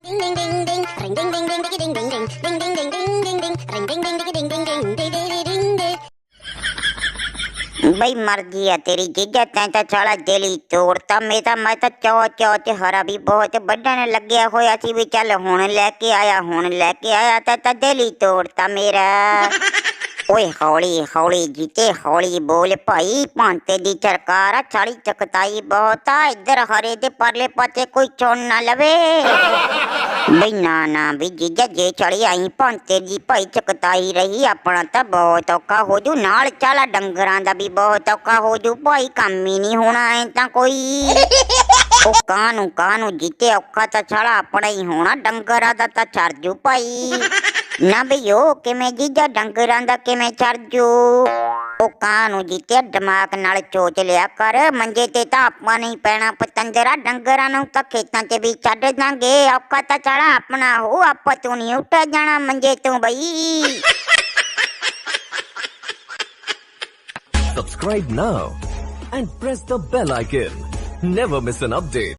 Ding ding ding ding, ring ding ding ding ding ding ding ding ding ding ding ding ding, ring ding ding ding ding ding ding ding ding ding. बई मर्जी है तेरी जीजा, तैं तो साला दिल ही तोड़ता मेरा। मैं तो चौ च हरा भी बहुत बढ़न लग्या होया सी भी चल हुण लैके आया तो दिल ही तोड़ता मेरा। ओए हौली हौली जीते हौली बोल भाई, भांते दी सरकार आ, साड़ी चकताई बहुत आ, इधर हरे दे परले पासे कोई सुन ना लवे। बई ना भी जीजा जे चढ़ी आई भांते दी भाई चकताई रही, अपना तो बहुत औखा हो जू, नाल चाला डंगरां दा भी बहुत औखा हो जू भाई, काम ही नहीं होना ऐ तां कोई। ओ कानू जीते औखा तो साला अपना ही होना, डंगरां दा तां चर जू भाई। ना बई ओ किवें जीजा डंगरां दा किवें चर जू? ओ कानू जीते दिमाग नाल सोच लिया कर, मंजे ते तां आपां नहीं पैना पतंदरा, डंगरां नूं तां खेतां 'ਚ भी छड्ड दांगे, औखा तां साला अपना हो, आपां तूं नहीं ਉੱਠ जाना मंजे तों बई। Subscribe now and press the bell icon. Never miss an update.